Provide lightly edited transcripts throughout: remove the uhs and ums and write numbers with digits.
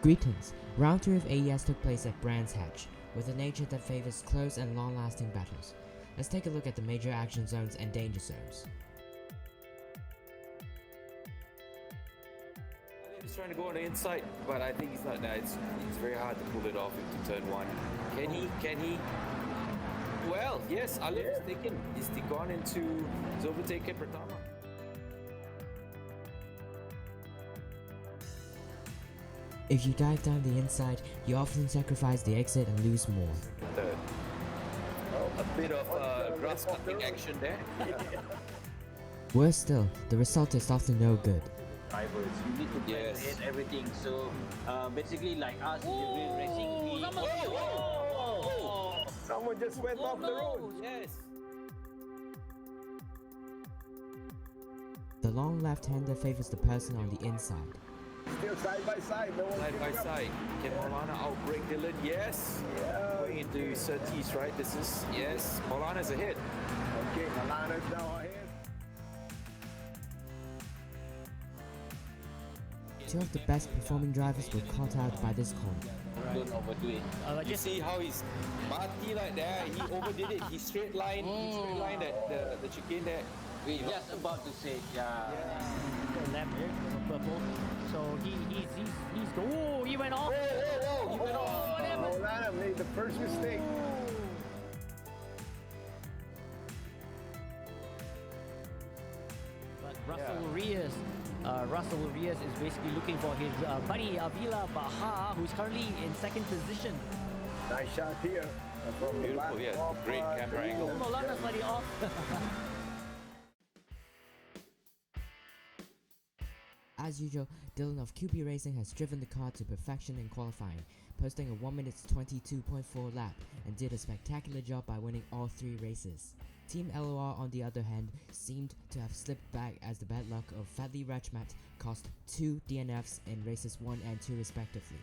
Greetings! Round 3 of AES took place at Brands Hatch, with a nature that favors close and long-lasting battles. Let's take a look at the major action zones and danger zones. He's trying to go on the inside, but I think he's not there. It's very hard to pull it off into turn 1. Can he? Well, yes, Alif is taken. He's gone into, he's overtaken Pratama. If you dive down the inside, you often sacrifice the exit and lose more. A bit of grass cutting action there. Worse still, the result is often no good. Drivers, you need to calculate everything. So basically, like us, we're racing. Someone just went off the road. Yes. The long left-hander favors the person on the inside. Still side by side. No one Side by side. Can Maulana outbreak Dylan? Yes. Going into Surtees, right? This is, yes. Maulana's ahead. Okay, Maulana's now ahead. Two of the best performing drivers were caught out by this corner. Don't overdo it. You see how he's party like that. He overdid it. He straight line the chicane there. We're just about to say, yeah. Left purple. So he's oh, he went off. Whoa, he went off. Maulana made the first mistake. But Russell Reyes is basically looking for his buddy Avila Baha, who's currently in second position. Nice shot here. From the Beautiful, back yeah. of, Great camera angle. Maulana's buddy off. As usual, Dylan of QB Racing has driven the car to perfection in qualifying, posting a 1 minute 22.4 lap and did a spectacular job by winning all 3 races. Team LOR on the other hand seemed to have slipped back as the bad luck of Fadli Rajmat cost 2 DNFs in races 1 and 2 respectively.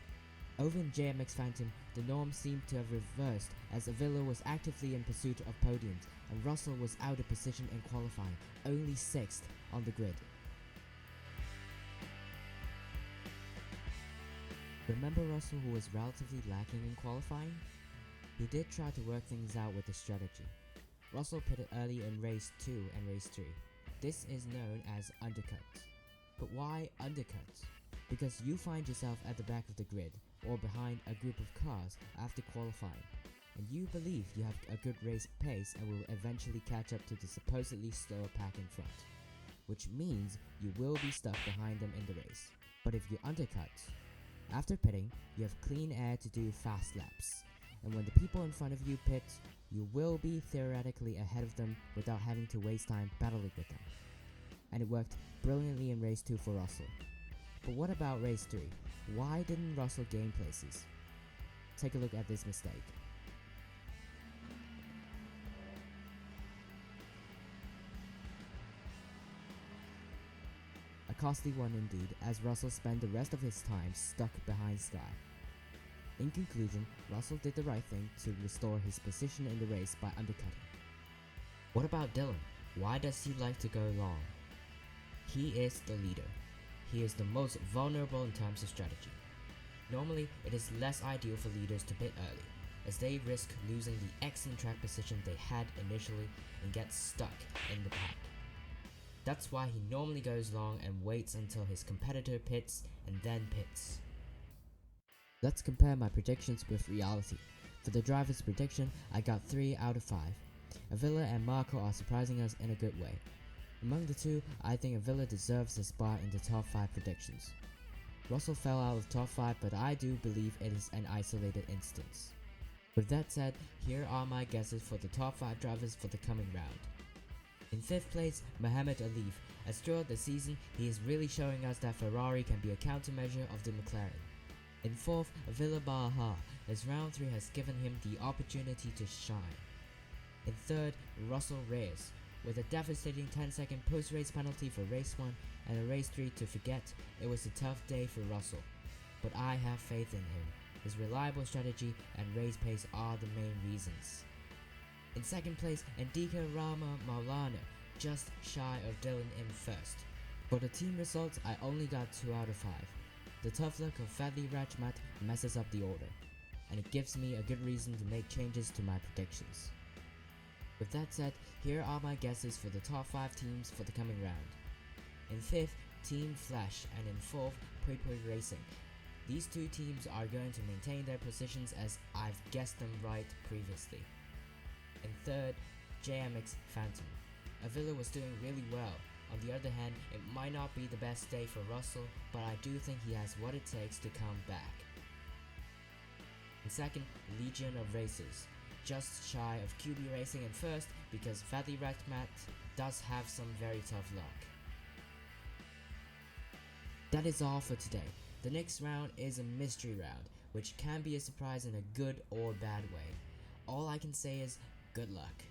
Over in JMX Phantom, the norm seemed to have reversed as Avila was actively in pursuit of podiums and Russell was out of position in qualifying, only 6th on the grid. Remember Russell, who was relatively lacking in qualifying? He did try to work things out with a strategy. Russell pitted early in race 2 and race 3. This is known as undercuts. But why undercuts? Because you find yourself at the back of the grid or behind a group of cars after qualifying, and you believe you have a good race pace and will eventually catch up to the supposedly slower pack in front, which means you will be stuck behind them in the race. But if you undercut, after pitting, you have clean air to do fast laps, and when the people in front of you pit, you will be theoretically ahead of them without having to waste time battling with them. And it worked brilliantly in race 2 for Russell. But what about race 3? Why didn't Russell gain places? Take a look at this mistake. A costly one indeed, as Russell spent the rest of his time stuck behind Sky. In conclusion, Russell did the right thing to restore his position in the race by undercutting. What about Dylan? Why does he like to go long? He is the leader. He is the most vulnerable in terms of strategy. Normally, it is less ideal for leaders to pit early, as they risk losing the excellent track position they had initially and get stuck in the pack. That's why he normally goes long and waits until his competitor pits and then pits. Let's compare my predictions with reality. For the driver's prediction, I got 3 out of 5. Avila and Marco are surprising us in a good way. Among the two, I think Avila deserves a spot in the top 5 predictions. Russell fell out of top 5, but I do believe it is an isolated instance. With that said, here are my guesses for the top 5 drivers for the coming round. In 5th place, Mohamed Alif, as throughout the season, he is really showing us that Ferrari can be a countermeasure of the McLaren. In 4th, Avila Baha, as round 3 has given him the opportunity to shine. In 3rd, Russell Reyes, with a devastating 10-second post-race penalty for race 1 and a race 3 to forget, it was a tough day for Russell. But I have faith in him. His reliable strategy and race pace are the main reasons. In 2nd place, Andika Rama Maulana, just shy of Dylan in 1st. For the team results, I only got 2 out of 5. the tough luck of Fadli Rajmat messes up the order, and it gives me a good reason to make changes to my predictions. With that said, here are my guesses for the top 5 teams for the coming round. In 5th, Team Flash, and in 4th, Pui Pui Racing. These two teams are going to maintain their positions as I've guessed them right previously. In 3rd, JMX Phantom. Avila was doing really well. On the other hand, it might not be the best day for Russell, but I do think he has what it takes to come back. In 2nd, Legion of Racers. Just shy of QB Racing in 1st because Fadli Rajmat does have some very tough luck. That is all for today. The next round is a mystery round, which can be a surprise in a good or bad way. All I can say is good luck.